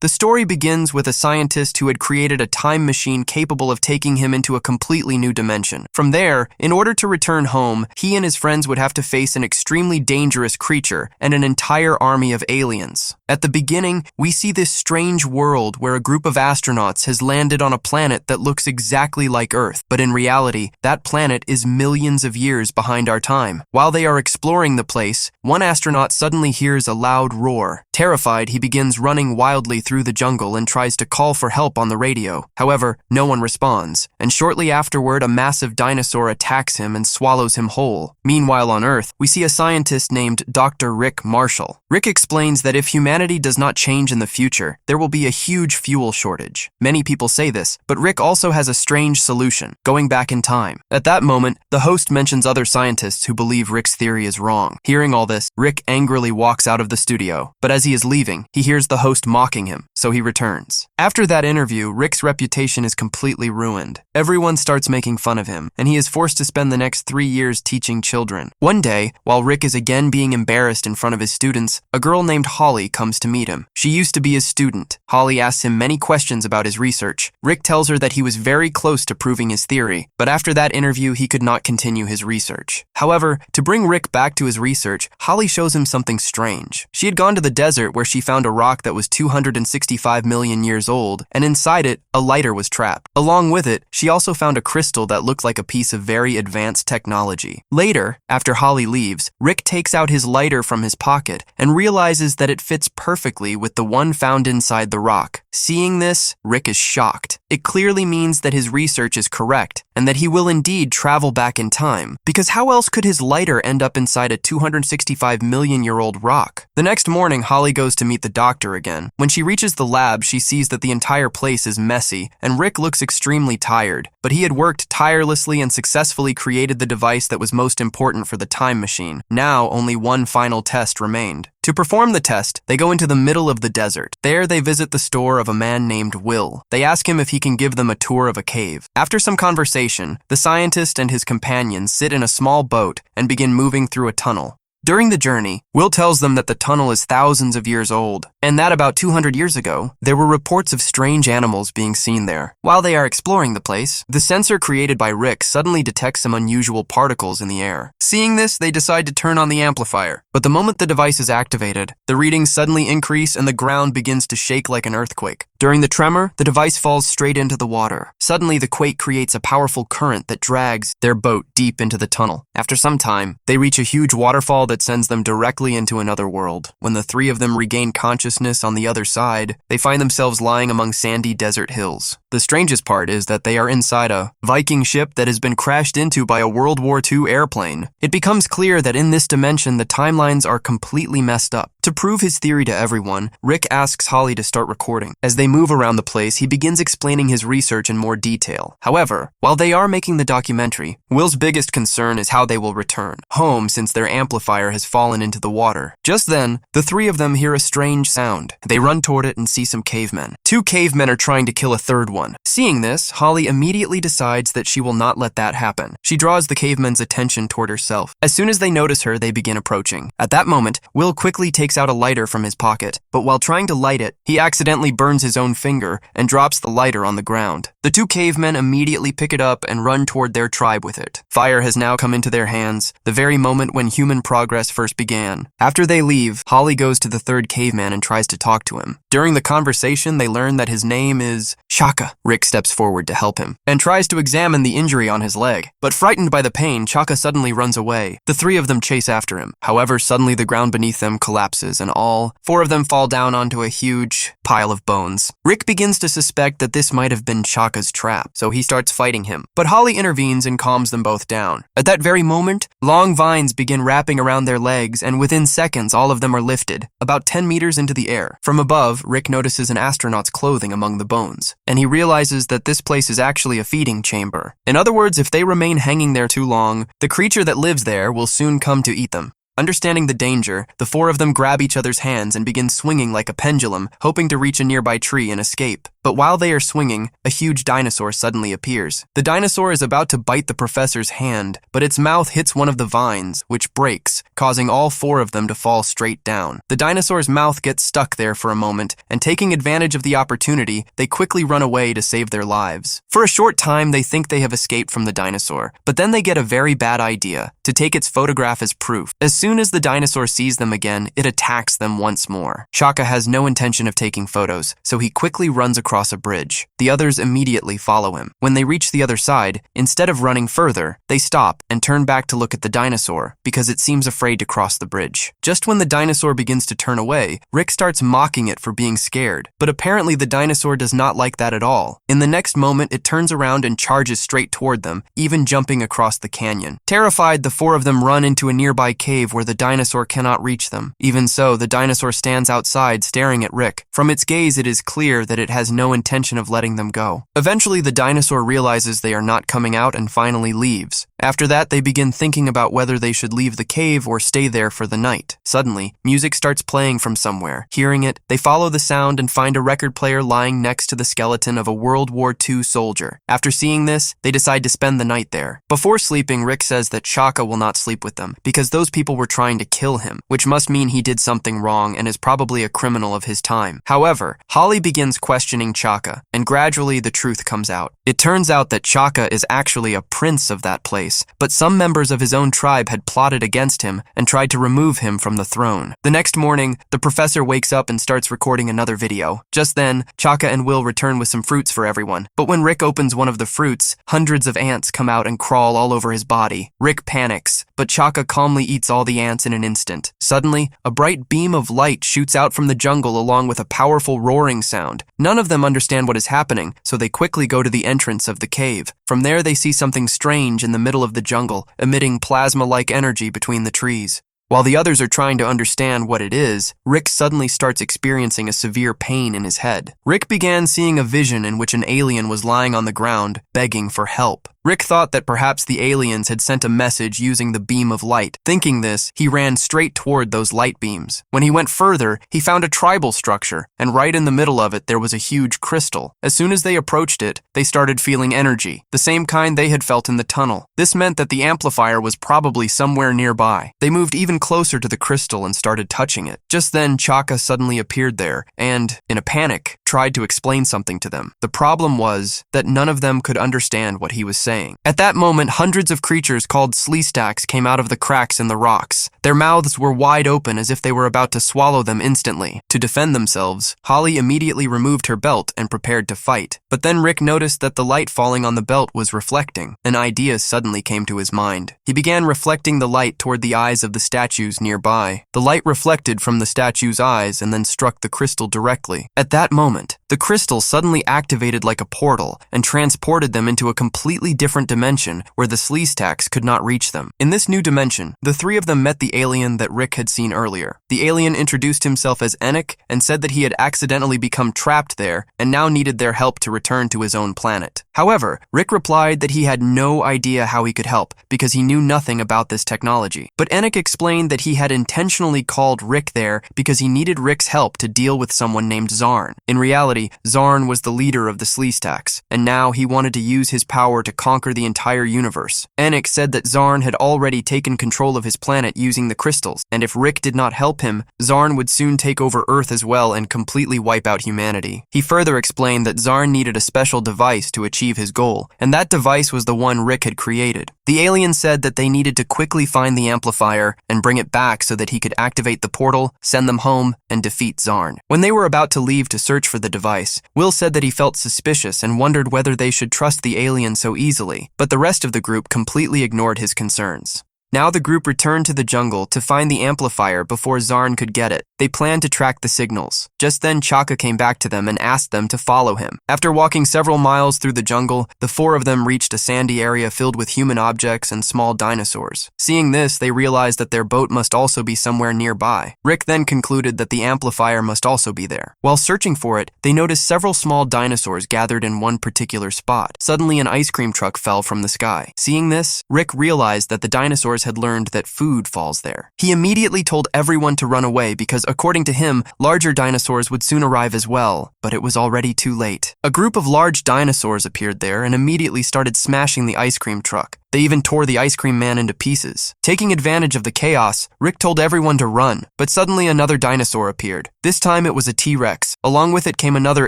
The story begins with a scientist who had created a time machine capable of taking him into a completely new dimension. From there, in order to return home, he and his friends would have to face an extremely dangerous creature and an entire army of aliens. At the beginning, we see this strange world where a group of astronauts has landed on a planet that looks exactly like Earth, but in reality, that planet is millions of years behind our time. While they are exploring the place, one astronaut suddenly hears a loud roar. Terrified, he begins running wildly through the jungle and tries to call for help on the radio. However, no one responds, and shortly afterward, a massive dinosaur attacks him and swallows him whole. Meanwhile, on Earth, we see a scientist named Dr. Rick Marshall. Rick explains that if humanity does not change in the future, there will be a huge fuel shortage. Many people say this, but Rick also has a strange solution: going back in time. At that moment, the host mentions other scientists who believe Rick's theory is wrong. Hearing all this, Rick angrily walks out of the studio, but as he is leaving, he hears the host mocking him, so he returns. After that interview, Rick's reputation is completely ruined. Everyone starts making fun of him, and he is forced to spend the next 3 years teaching children. One day, while Rick is again being embarrassed in front of his students, a girl named Holly comes to meet him. She used to be his student. Holly asks him many questions about his research. Rick tells her that he was very close to proving his theory, but after that interview, he could not continue his research. However, to bring Rick back to his research, Holly shows him something strange. She had gone to the desert where she found a rock that was 265 million years old, and inside it, a lighter was trapped. Along with it, she also found a crystal that looked like a piece of very advanced technology. Later, after Holly leaves, Rick takes out his lighter from his pocket and realizes that it fits perfectly with the one found inside the rock. Seeing this, Rick is shocked. It clearly means that his research is correct and that he will indeed travel back in time, because how else could his lighter end up inside a 265-million-year-old rock? The next morning, Holly goes to meet the doctor again. When she reaches the lab, she sees that the entire place is messy, and Rick looks extremely tired. But he had worked tirelessly and successfully created the device that was most important for the time machine. Now, only one final test remained. To perform the test, they go into the middle of the desert. There, they visit the store of a man named Will. They ask him if he can give them a tour of a cave. After some conversation, the scientist and his companions sit in a small boat and begin moving through a tunnel. During the journey, Will tells them that the tunnel is thousands of years old, and that about 200 years ago, there were reports of strange animals being seen there. While they are exploring the place, the sensor created by Rick suddenly detects some unusual particles in the air. Seeing this, they decide to turn on the amplifier. But the moment the device is activated, the readings suddenly increase and the ground begins to shake like an earthquake. During the tremor, the device falls straight into the water. Suddenly, the quake creates a powerful current that drags their boat deep into the tunnel. After some time, they reach a huge waterfall that sends them directly into another world. When the three of them regain consciousness on the other side, they find themselves lying among sandy desert hills. The strangest part is that they are inside a Viking ship that has been crashed into by a World War II airplane. It becomes clear that in this dimension, the timelines are completely messed up. To prove his theory to everyone, Rick asks Holly to start recording. As they move around the place, he begins explaining his research in more detail. However, while they are making the documentary, Will's biggest concern is how they will return home since their amplifier has fallen into the water. Just then, the three of them hear a strange sound. They run toward it and see some cavemen. 2 cavemen are trying to kill a third one. Seeing this, Holly immediately decides that she will not let that happen. She draws the cavemen's attention toward herself. As soon as they notice her, they begin approaching. At that moment, Will quickly takes out a lighter from his pocket, but while trying to light it, he accidentally burns his own finger and drops the lighter on the ground. The 2 cavemen immediately pick it up and run toward their tribe with it. Fire has now come into their hands, the very moment when human progress first began. After they leave, Holly goes to the 3rd caveman and tries to talk to him. During the conversation, they learn that his name is Chaka. Rick steps forward to help him and tries to examine the injury on his leg. But frightened by the pain, Chaka suddenly runs away. The 3 of them chase after him. However, suddenly the ground beneath them collapses and all 4 of them fall down onto a huge pile of bones. Rick begins to suspect that this might have been Chaka's trap, so he starts fighting him. But Holly intervenes and calms them both down. At that very moment, long vines begin wrapping around their legs, and within seconds, all of them are lifted, about 10 meters into the air. From above, Rick notices an astronaut's clothing among the bones, and he realizes that this place is actually a feeding chamber. In other words, if they remain hanging there too long, the creature that lives there will soon come to eat them. Understanding the danger, the 4 of them grab each other's hands and begin swinging like a pendulum, hoping to reach a nearby tree and escape. But while they are swinging, a huge dinosaur suddenly appears. The dinosaur is about to bite the professor's hand, but its mouth hits one of the vines, which breaks, causing all 4 of them to fall straight down. The dinosaur's mouth gets stuck there for a moment, and taking advantage of the opportunity, they quickly run away to save their lives. For a short time, they think they have escaped from the dinosaur, but then they get a very bad idea: to take its photograph as proof. As soon as the dinosaur sees them again, it attacks them once more. Chaka has no intention of taking photos, so he quickly runs across a bridge. The others immediately follow him. When they reach the other side, instead of running further, they stop and turn back to look at the dinosaur because it seems afraid to cross the bridge. Just when the dinosaur begins to turn away, Rick starts mocking it for being scared, but apparently the dinosaur does not like that at all. In the next moment, it turns around and charges straight toward them, even jumping across the canyon. Terrified, the 4 of them run into a nearby cave where the dinosaur cannot reach them. Even so, the dinosaur stands outside staring at Rick. From its gaze, it is clear that it has no intention of letting them go. Eventually, the dinosaur realizes they are not coming out and finally leaves. After that, they begin thinking about whether they should leave the cave or stay there for the night. Suddenly, music starts playing from somewhere. Hearing it, they follow the sound and find a record player lying next to the skeleton of a World War II soldier. After seeing this, they decide to spend the night there. Before sleeping, Rick says that Chaka will not sleep with them because those people were trying to kill him, which must mean he did something wrong and is probably a criminal of his time. However, Holly begins questioning Chaka, and gradually the truth comes out. It turns out that Chaka is actually a prince of that place, but some members of his own tribe had plotted against him and tried to remove him from the throne. The next morning, the professor wakes up and starts recording another video. Just then, Chaka and Will return with some fruits for everyone. But when Rick opens one of the fruits, hundreds of ants come out and crawl all over his body. Rick panics, but Chaka calmly eats all the ants in an instant. Suddenly, a bright beam of light shoots out from the jungle along with a powerful roaring sound. None of them understand what is happening, so they quickly go to the entrance of the cave. From there, they see something strange in the middle of the jungle, emitting plasma-like energy between the trees. While the others are trying to understand what it is, Rick suddenly starts experiencing a severe pain in his head. Rick began seeing a vision in which an alien was lying on the ground, begging for help. Rick thought that perhaps the aliens had sent a message using the beam of light. Thinking this, he ran straight toward those light beams. When he went further, he found a tribal structure, and right in the middle of it there was a huge crystal. As soon as they approached it, they started feeling energy, the same kind they had felt in the tunnel. This meant that the amplifier was probably somewhere nearby. They moved even closer to the crystal and started touching it. Just then, Chaka suddenly appeared there and, in a panic, tried to explain something to them. The problem was that none of them could understand what he was saying. At that moment, hundreds of creatures called Sleestaks came out of the cracks in the rocks. Their mouths were wide open as if they were about to swallow them instantly. To defend themselves, Holly immediately removed her belt and prepared to fight. But then Rick noticed that the light falling on the belt was reflecting. An idea suddenly came to his mind. He began reflecting the light toward the eyes of the statues nearby. The light reflected from the statues' eyes and then struck the crystal directly. At that moment, the crystal suddenly activated like a portal and transported them into a completely different dimension where the Sleestaks could not reach them. In this new dimension, the 3 of them met the alien that Rick had seen earlier. The alien introduced himself as Enoch and said that he had accidentally become trapped there and now needed their help to return to his own planet. However, Rick replied that he had no idea how he could help because he knew nothing about this technology. But Enoch explained that he had intentionally called Rick there because he needed Rick's help to deal with someone named Zarn. In reality, Zarn was the leader of the Sleestaks, and now he wanted to use his power to conquer the entire universe. Enoch said that Zarn had already taken control of his planet using the crystals, and if Rick did not help him, Zarn would soon take over Earth as well and completely wipe out humanity. He further explained that Zarn needed a special device to achieve his goal, and that device was the one Rick had created. The alien said that they needed to quickly find the amplifier and bring it back so that he could activate the portal, send them home, and defeat Zarn. When they were about to leave to search for the device, Will said that he felt suspicious and wondered whether they should trust the alien so easily, but the rest of the group completely ignored his concerns. Now the group returned to the jungle to find the amplifier before Zarn could get it. They planned to track the signals. Just then Chaka came back to them and asked them to follow him. After walking several miles through the jungle, the 4 of them reached a sandy area filled with human objects and small dinosaurs. Seeing this, they realized that their boat must also be somewhere nearby. Rick then concluded that the amplifier must also be there. While searching for it, they noticed several small dinosaurs gathered in one particular spot. Suddenly, an ice cream truck fell from the sky. Seeing this, Rick realized that the dinosaurs dinosaurs had learned that food falls there. He immediately told everyone to run away because, according to him, larger dinosaurs would soon arrive as well, but it was already too late. A group of large dinosaurs appeared there and immediately started smashing the ice cream truck. They even tore the ice cream man into pieces. Taking advantage of the chaos, Rick told everyone to run, but suddenly another dinosaur appeared. This time it was a T-Rex. Along with it came another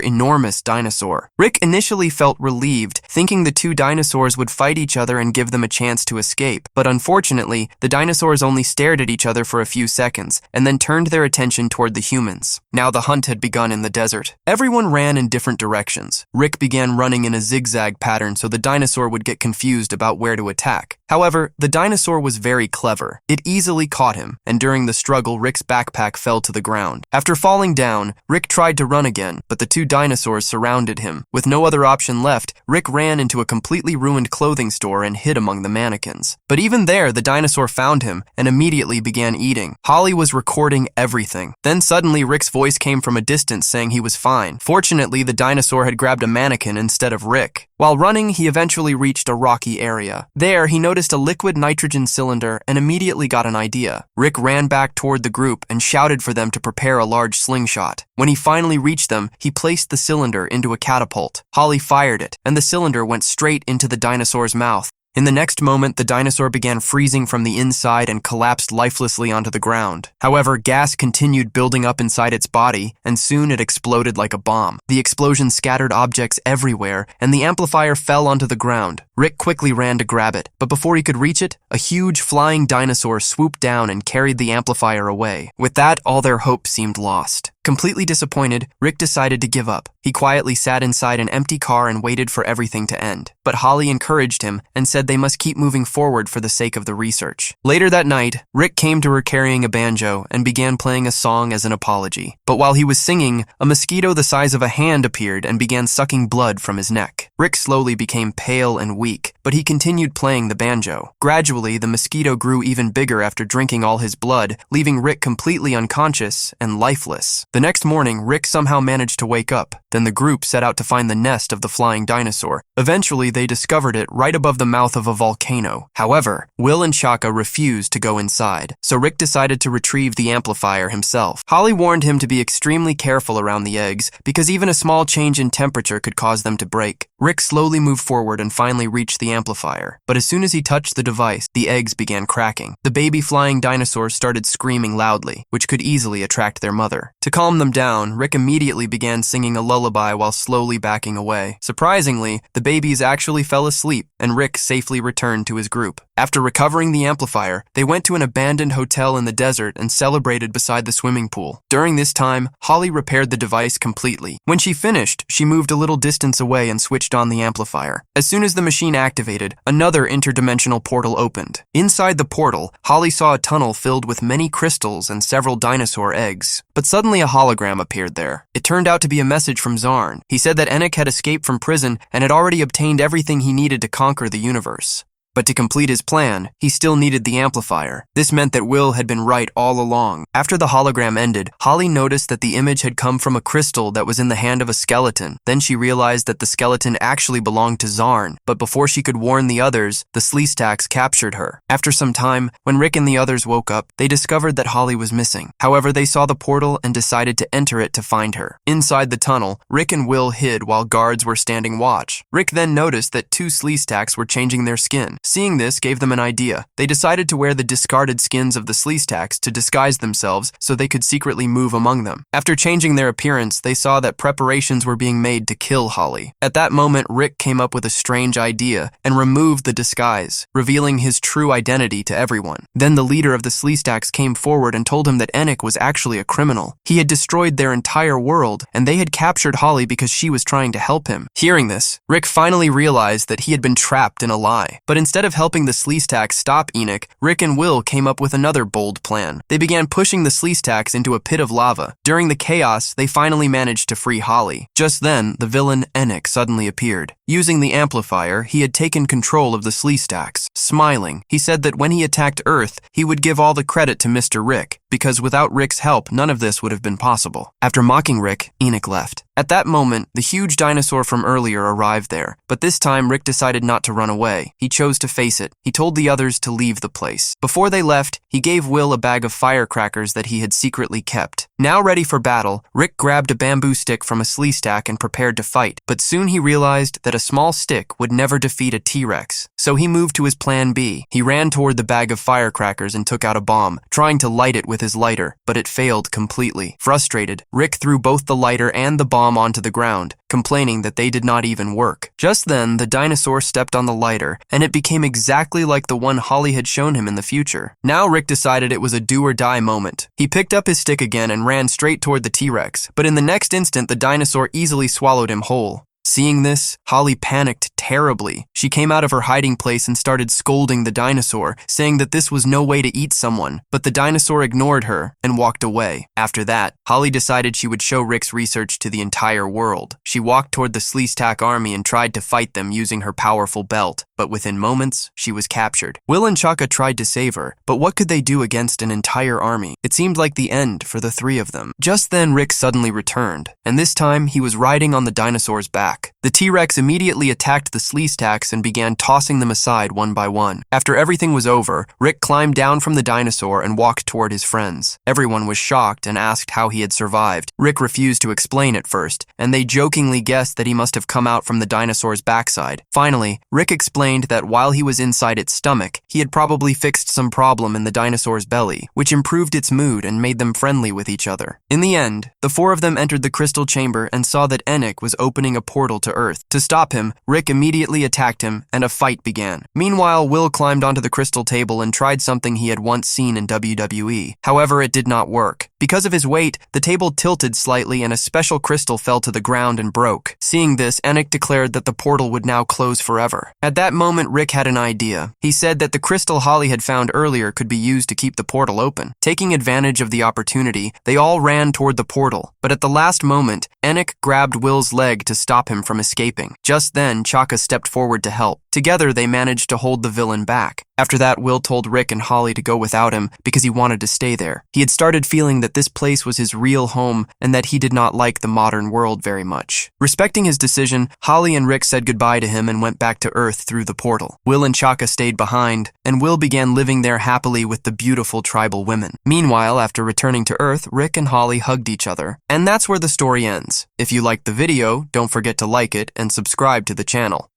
enormous dinosaur. Rick initially felt relieved, thinking the two dinosaurs would fight each other and give them a chance to escape. But unfortunately, the dinosaurs only stared at each other for a few seconds, and then turned their attention toward the humans. Now the hunt had begun in the desert. Everyone ran in different directions. Rick began running in a zigzag pattern so the dinosaur would get confused about where to attack. However, the dinosaur was very clever. It easily caught him, and during the struggle, Rick's backpack fell to the ground. After falling down, Rick tried to run again, but the two dinosaurs surrounded him. With no other option left, Rick ran into a completely ruined clothing store and hid among the mannequins. But even there, the dinosaur found him and immediately began eating. Holly was recording everything. Then suddenly, Rick's voice came from a distance saying he was fine. Fortunately, the dinosaur had grabbed a mannequin instead of Rick. While running, he eventually reached a rocky area. There, he noticed a liquid nitrogen cylinder and immediately got an idea. Rick ran back toward the group and shouted for them to prepare a large slingshot. When he finally reached them, he placed the cylinder into a catapult. Holly fired it, and the cylinder went straight into the dinosaur's mouth. In the next moment, the dinosaur began freezing from the inside and collapsed lifelessly onto the ground. However, gas continued building up inside its body, and soon it exploded like a bomb. The explosion scattered objects everywhere, and the amplifier fell onto the ground. Rick quickly ran to grab it, but before he could reach it, a huge flying dinosaur swooped down and carried the amplifier away. With that, all their hope seemed lost. Completely disappointed, Rick decided to give up. He quietly sat inside an empty car and waited for everything to end. But Holly encouraged him and said they must keep moving forward for the sake of the research. Later that night, Rick came to her carrying a banjo and began playing a song as an apology. But while he was singing, a mosquito the size of a hand appeared and began sucking blood from his neck. Rick slowly became pale and weak, but he continued playing the banjo. Gradually, the mosquito grew even bigger after drinking all his blood, leaving Rick completely unconscious and lifeless. The next morning, Rick somehow managed to wake up. Then the group set out to find the nest of the flying dinosaur. Eventually, they discovered it right above the mouth of a volcano. However, Will and Chaka refused to go inside, so Rick decided to retrieve the amplifier himself. Holly warned him to be extremely careful around the eggs, because even a small change in temperature could cause them to break. Rick slowly moved forward and finally reached the amplifier. But as soon as he touched the device, the eggs began cracking. The baby flying dinosaurs started screaming loudly, which could easily attract their mother. To calm them down, Rick immediately began singing a lullaby while slowly backing away. Surprisingly, the babies actually fell asleep, and Rick safely returned to his group. After recovering the amplifier, they went to an abandoned hotel in the desert and celebrated beside the swimming pool. During this time, Holly repaired the device completely. When she finished, she moved a little distance away and switched on the amplifier. As soon as the machine activated, another interdimensional portal opened. Inside the portal, Holly saw a tunnel filled with many crystals and several dinosaur eggs. But suddenly a hologram appeared there. It turned out to be a message from Zarn. He said that Enoch had escaped from prison and had already obtained everything he needed to conquer the universe. But to complete his plan, he still needed the amplifier. This meant that Will had been right all along. After the hologram ended, Holly noticed that the image had come from a crystal that was in the hand of a skeleton. Then she realized that the skeleton actually belonged to Zarn, but before she could warn the others, the Sleestaks captured her. After some time, when Rick and the others woke up, they discovered that Holly was missing. However, they saw the portal and decided to enter it to find her. Inside the tunnel, Rick and Will hid while guards were standing watch. Rick then noticed that two Sleestaks were changing their skin. Seeing this gave them an idea. They decided to wear the discarded skins of the Sleestaks to disguise themselves so they could secretly move among them. After changing their appearance, they saw that preparations were being made to kill Holly. At that moment, Rick came up with a strange idea and removed the disguise, revealing his true identity to everyone. Then the leader of the Sleestaks came forward and told him that Enoch was actually a criminal. He had destroyed their entire world, and they had captured Holly because she was trying to help him. Hearing this, Rick finally realized that he had been trapped in a lie. But instead of helping the Sleestaks stop Enoch, Rick and Will came up with another bold plan. They began pushing the Sleestaks into a pit of lava. During the chaos, they finally managed to free Holly. Just then, the villain Enoch suddenly appeared. Using the amplifier, he had taken control of the Sleestaks. Smiling, he said that when he attacked Earth, he would give all the credit to Mr. Rick, because without Rick's help, none of this would have been possible. After mocking Rick, Enoch left. At that moment, the huge dinosaur from earlier arrived there, but this time Rick decided not to run away. He chose to face it. He told the others to leave the place. Before they left, he gave Will a bag of firecrackers that he had secretly kept. Now ready for battle, Rick grabbed a bamboo stick from a Sleestak and prepared to fight, but soon he realized that a small stick would never defeat a T-Rex. So he moved to his plan B. He ran toward the bag of firecrackers and took out a bomb, trying to light it with his lighter, but it failed completely. Frustrated, Rick threw both the lighter and the bomb onto the ground, complaining that they did not even work. Just then, the dinosaur stepped on the lighter, and it became exactly like the one Holly had shown him in the future. Now Rick decided it was a do-or-die moment. He picked up his stick again and ran straight toward the T-Rex, but in the next instant, the dinosaur easily swallowed him whole. Seeing this, Holly panicked terribly. She came out of her hiding place and started scolding the dinosaur, saying that this was no way to eat someone, but the dinosaur ignored her and walked away. After that, Holly decided she would show Rick's research to the entire world. She walked toward the Sleestak army and tried to fight them using her powerful belt, but within moments, she was captured. Will and Chaka tried to save her, but what could they do against an entire army? It seemed like the end for the three of them. Just then, Rick suddenly returned, and this time he was riding on the dinosaur's back. The T-Rex immediately attacked the Sleestaks and began tossing them aside one by one. After everything was over, Rick climbed down from the dinosaur and walked toward his friends. Everyone was shocked and asked how he had survived. Rick refused to explain at first, and they jokingly guessed that he must have come out from the dinosaur's backside. Finally, Rick explained that while he was inside its stomach, he had probably fixed some problem in the dinosaur's belly, which improved its mood and made them friendly with each other. In the end, the four of them entered the crystal chamber and saw that Enoch was opening a portal to Earth. To stop him, Rick immediately attacked him, and a fight began. Meanwhile, Will climbed onto the crystal table and tried something he had once seen in WWE. However, it did not work. Because of his weight, the table tilted slightly and a special crystal fell to the ground and broke. Seeing this, Enoch declared that the portal would now close forever. At that moment, Rick had an idea. He said that the crystal Holly had found earlier could be used to keep the portal open. Taking advantage of the opportunity, they all ran toward the portal. But at the last moment, Enoch grabbed Will's leg to stop him from escaping. Just then, Chaka stepped forward to help. Together, they managed to hold the villain back. After that, Will told Rick and Holly to go without him because he wanted to stay there. He had started feeling that this place was his real home and that he did not like the modern world very much. Respecting his decision, Holly and Rick said goodbye to him and went back to Earth through the portal. Will and Chaka stayed behind, and Will began living there happily with the beautiful tribal women. Meanwhile, after returning to Earth, Rick and Holly hugged each other. And that's where the story ends. If you liked the video, don't forget to like it and subscribe to the channel.